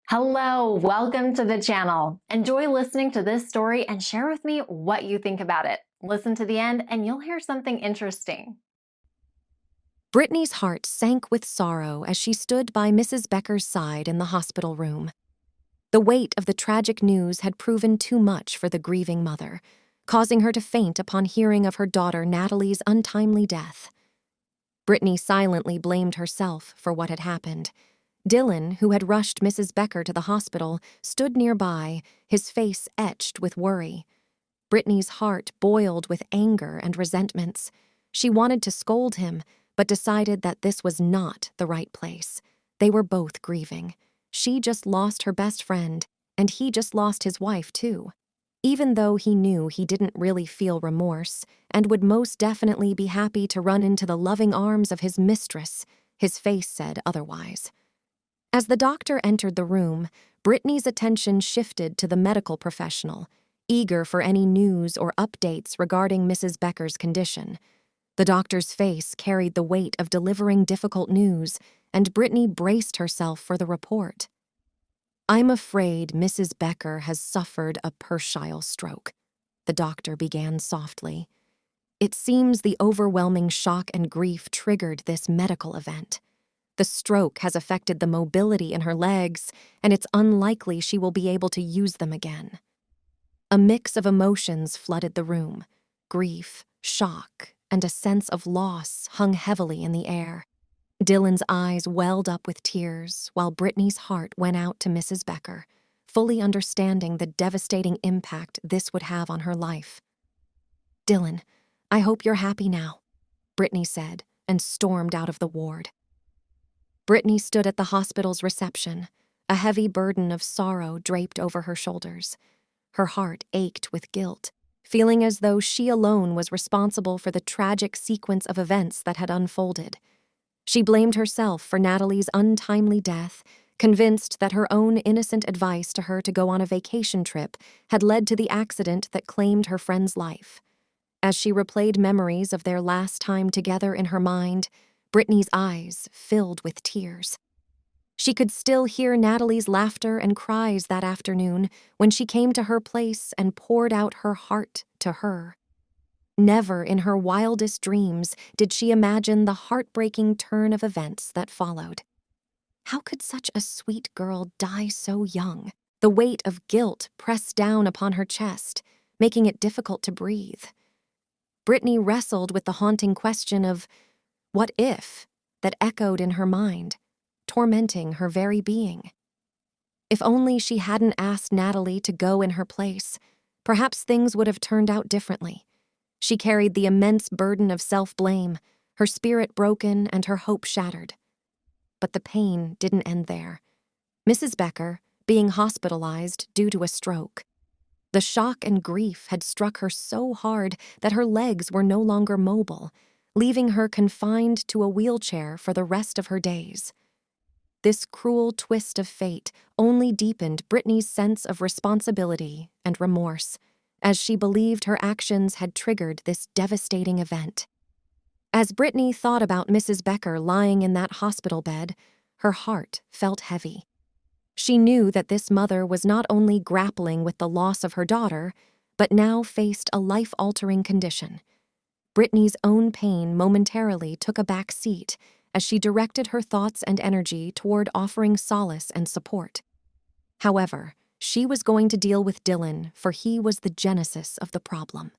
Hello, welcome to the channel. Enjoy listening to this story and share with me what you think about it. Listen to the end and you'll hear something interesting. Brittany's heart sank with sorrow as she stood by Mrs. Becker's side in the hospital room. The weight of the tragic news had proven too much for the grieving mother, causing her to faint upon hearing of her daughter Natalie's untimely death. Brittany silently blamed herself for what had happened. Dylan, who had rushed Mrs. Becker to the hospital, stood nearby, his face etched with worry. Brittany's heart boiled with anger and resentments. She wanted to scold him, but decided that this was not the right place. They were both grieving. She just lost her best friend, and he just lost his wife, too. Even though he knew he didn't really feel remorse, and would most definitely be happy to run into the loving arms of his mistress, his face said otherwise. As the doctor entered the room, Brittany's attention shifted to the medical professional, eager for any news or updates regarding Mrs. Becker's condition. The doctor's face carried the weight of delivering difficult news, and Brittany braced herself for the report. "I'm afraid Mrs. Becker has suffered a partial stroke," the doctor began softly. "It seems the overwhelming shock and grief triggered this medical event. The stroke has affected the mobility in her legs, and it's unlikely she will be able to use them again." A mix of emotions flooded the room. Grief, shock, and a sense of loss hung heavily in the air. Dylan's eyes welled up with tears, while Brittany's heart went out to Mrs. Becker, fully understanding the devastating impact this would have on her life. "Dylan, I hope you're happy now," Brittany said, and stormed out of the ward. Brittany stood at the hospital's reception, a heavy burden of sorrow draped over her shoulders. Her heart ached with guilt, feeling as though she alone was responsible for the tragic sequence of events that had unfolded. She blamed herself for Natalie's untimely death, convinced that her own innocent advice to her to go on a vacation trip had led to the accident that claimed her friend's life. As she replayed memories of their last time together in her mind, Brittany's eyes filled with tears. She could still hear Natalie's laughter and cries that afternoon when she came to her place and poured out her heart to her. Never in her wildest dreams did she imagine the heartbreaking turn of events that followed. How could such a sweet girl die so young? The weight of guilt pressed down upon her chest, making it difficult to breathe. Brittany wrestled with the haunting question of "what if?" that echoed in her mind, tormenting her very being. If only she hadn't asked Natalie to go in her place, perhaps things would have turned out differently. She carried the immense burden of self-blame, her spirit broken and her hope shattered. But the pain didn't end there. Mrs. Becker, being hospitalized due to a stroke. The shock and grief had struck her so hard that her legs were no longer mobile, leaving her confined to a wheelchair for the rest of her days. This cruel twist of fate only deepened Brittany's sense of responsibility and remorse, as she believed her actions had triggered this devastating event. As Brittany thought about Mrs. Becker lying in that hospital bed, her heart felt heavy. She knew that this mother was not only grappling with the loss of her daughter, but now faced a life-altering condition. Brittany's own pain momentarily took a back seat as she directed her thoughts and energy toward offering solace and support. However, she was going to deal with Dylan, for he was the genesis of the problem.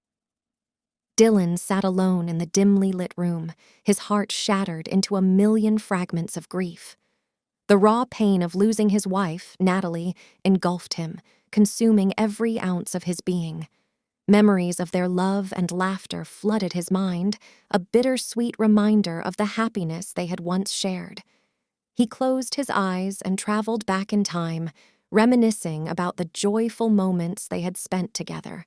Dylan sat alone in the dimly lit room, his heart shattered into a million fragments of grief. The raw pain of losing his wife, Natalie, engulfed him, consuming every ounce of his being. Memories of their love and laughter flooded his mind, a bittersweet reminder of the happiness they had once shared. He closed his eyes and traveled back in time, reminiscing about the joyful moments they had spent together.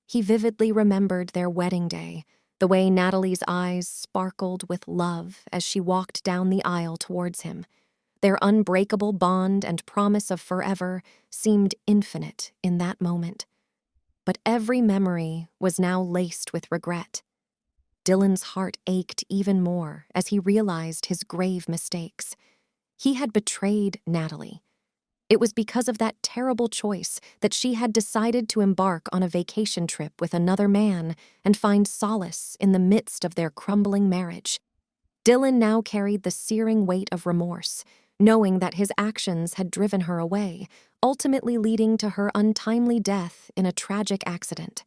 He vividly remembered their wedding day, the way Natalie's eyes sparkled with love as she walked down the aisle towards him. Their unbreakable bond and promise of forever seemed infinite in that moment. But every memory was now laced with regret. Dylan's heart ached even more as he realized his grave mistakes. He had betrayed Natalie. It was because of that terrible choice that she had decided to embark on a vacation trip with another man and find solace in the midst of their crumbling marriage. Dylan now carried the searing weight of remorse, knowing that his actions had driven her away, ultimately leading to her untimely death in a tragic accident.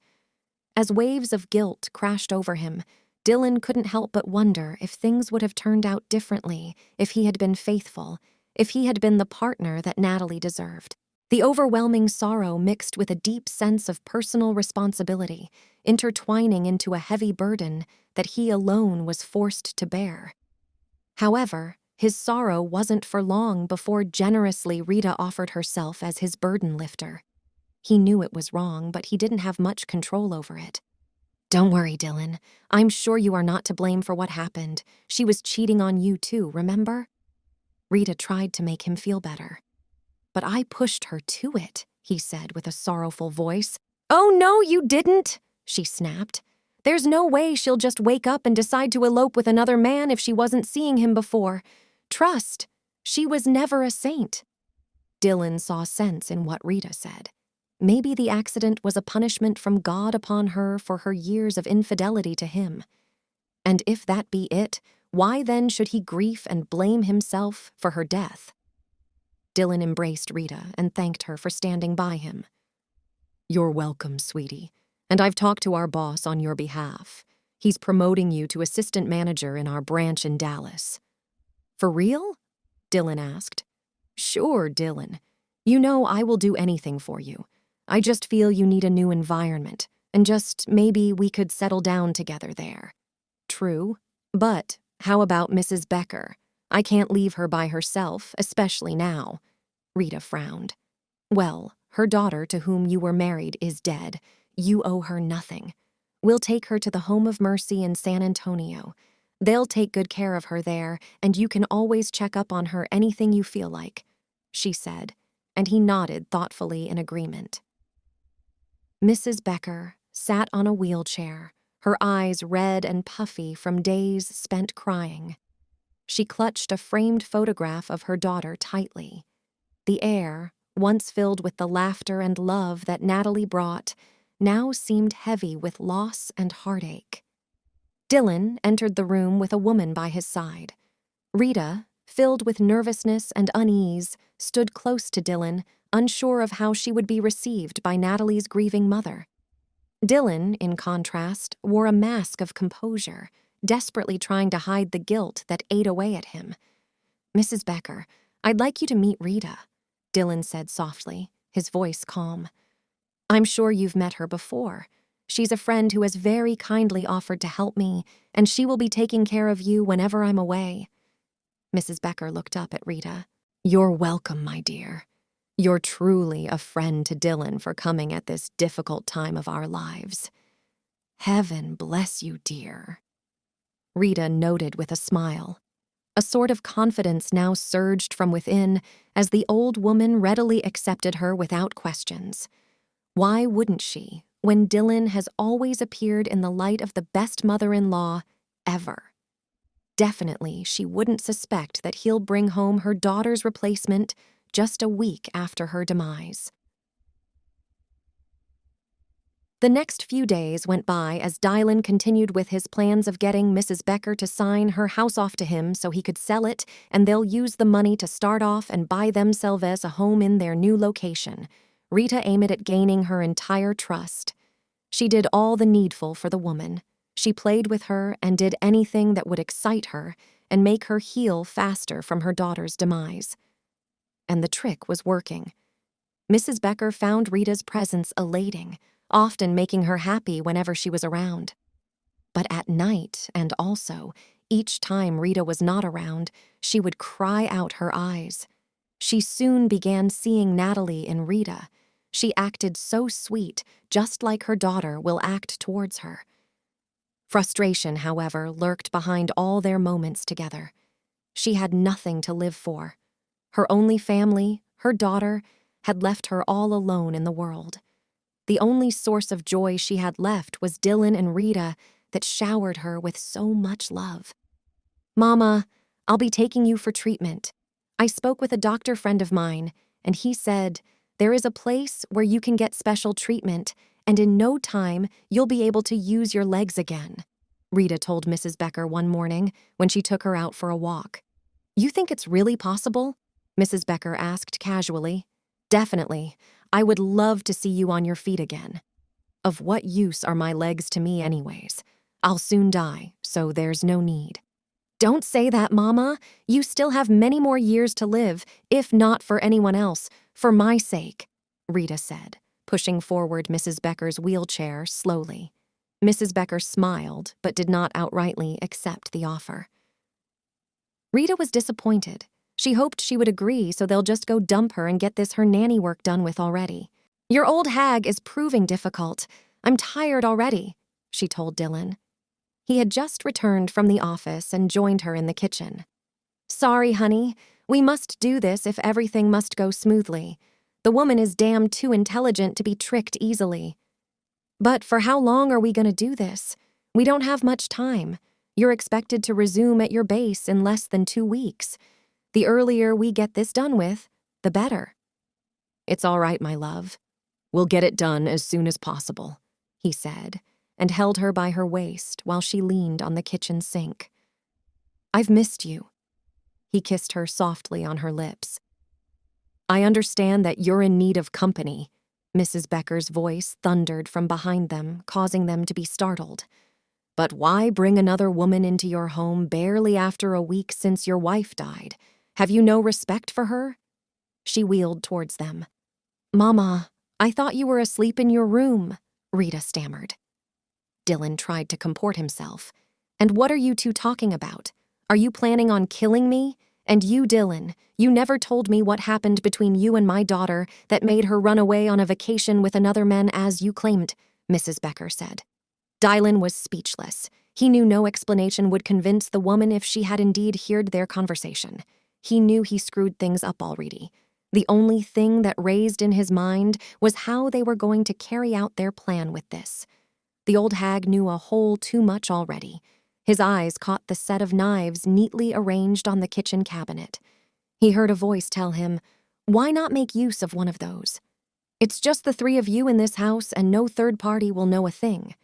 As waves of guilt crashed over him, Dylan couldn't help but wonder if things would have turned out differently if he had been faithful, if he had been the partner that Natalie deserved. The overwhelming sorrow mixed with a deep sense of personal responsibility, intertwining into a heavy burden that he alone was forced to bear. However, his sorrow wasn't for long before generously Rita offered herself as his burden lifter. He knew it was wrong, but he didn't have much control over it. "Don't worry, Dylan. I'm sure you are not to blame for what happened. She was cheating on you too, remember?" Rita tried to make him feel better. "But I pushed her to it," he said with a sorrowful voice. "Oh, no, you didn't," she snapped. "There's no way she'll just wake up and decide to elope with another man if she wasn't seeing him before. Trust, she was never a saint." Dylan saw sense in what Rita said. Maybe the accident was a punishment from God upon her for her years of infidelity to him. And if that be it, why then should he grieve and blame himself for her death? Dylan embraced Rita and thanked her for standing by him. "You're welcome, sweetie. And I've talked to our boss on your behalf. He's promoting you to assistant manager in our branch in Dallas." "For real?" Dylan asked. "Sure, Dylan. You know I will do anything for you. I just feel you need a new environment, and just maybe we could settle down together there." "True. But how about Mrs. Becker? I can't leave her by herself, especially now." Rita frowned. "Well, her daughter to whom you were married is dead. You owe her nothing. We'll take her to the Home of Mercy in San Antonio. They'll take good care of her there, and you can always check up on her anything you feel like," she said, and he nodded thoughtfully in agreement. Mrs. Becker sat on a wheelchair, her eyes red and puffy from days spent crying. She clutched a framed photograph of her daughter tightly. The air, once filled with the laughter and love that Natalie brought, now seemed heavy with loss and heartache. Dylan entered the room with a woman by his side. Rita, filled with nervousness and unease, stood close to Dylan, unsure of how she would be received by Natalie's grieving mother. Dylan, in contrast, wore a mask of composure, desperately trying to hide the guilt that ate away at him. "Mrs. Becker, I'd like you to meet Rita," Dylan said softly, his voice calm. "I'm sure you've met her before. She's a friend who has very kindly offered to help me, and she will be taking care of you whenever I'm away." Mrs. Becker looked up at Rita. "You're welcome, my dear. You're truly a friend to Dylan for coming at this difficult time of our lives. Heaven bless you, dear." Rita noted with a smile. A sort of confidence now surged from within as the old woman readily accepted her without questions. Why wouldn't she, when Dylan has always appeared in the light of the best mother-in-law ever? Definitely, she wouldn't suspect that he'll bring home her daughter's replacement just a week after her demise. The next few days went by as Dylan continued with his plans of getting Mrs. Becker to sign her house off to him so he could sell it, and they'll use the money to start off and buy themselves a home in their new location. Rita aimed at gaining her entire trust. She did all the needful for the woman. She played with her and did anything that would excite her and make her heal faster from her daughter's demise. And the trick was working. Mrs. Becker found Rita's presence elating, often making her happy whenever she was around. But at night, and also, each time Rita was not around, she would cry out her eyes. She soon began seeing Natalie in Rita. She acted so sweet, just like her daughter will act towards her. Frustration, however, lurked behind all their moments together. She had nothing to live for. Her only family, her daughter, had left her all alone in the world. The only source of joy she had left was Dylan and Rita that showered her with so much love. "Mama, I'll be taking you for treatment. I spoke with a doctor friend of mine, and he said, "There is a place where you can get special treatment, and in no time you'll be able to use your legs again," Rita told Mrs. Becker one morning when she took her out for a walk. "You think it's really possible?" Mrs. Becker asked casually. "Definitely. I would love to see you on your feet again." "Of what use are my legs to me anyways? I'll soon die, so there's no need." "Don't say that, Mama. You still have many more years to live, if not for anyone else, for my sake," Rita said, pushing forward Mrs. Becker's wheelchair slowly. Mrs. Becker smiled, but did not outrightly accept the offer. Rita was disappointed. She hoped she would agree so they'll just go dump her and get this her nanny work done with already. "Your old hag is proving difficult. I'm tired already," she told Dylan. He had just returned from the office and joined her in the kitchen. "Sorry, honey. We must do this if everything must go smoothly. The woman is damn too intelligent to be tricked easily." "But for how long are we going to do this? We don't have much time. You're expected to resume at your base in less than 2 weeks. The earlier we get this done with, the better." "It's all right, my love. We'll get it done as soon as possible," he said, and held her by her waist while she leaned on the kitchen sink. "I've missed you." He kissed her softly on her lips. "I understand that you're in need of company," Mrs. Becker's voice thundered from behind them, causing them to be startled. "But why bring another woman into your home barely after a week since your wife died? Have you no respect for her?" She wheeled towards them. "Mama, I thought you were asleep in your room," Rita stammered. Dylan tried to comport himself. "And what are you two talking about? Are you planning on killing me? And you, Dylan, you never told me what happened between you and my daughter that made her run away on a vacation with another man as you claimed," Mrs. Becker said. Dylan was speechless. He knew no explanation would convince the woman if she had indeed heard their conversation. He knew he screwed things up already. The only thing that raised in his mind was how they were going to carry out their plan with this. The old hag knew a whole too much already. His eyes caught the set of knives neatly arranged on the kitchen cabinet. He heard a voice tell him, "Why not make use of one of those? It's just the 3 of you in this house and no third party will know a thing.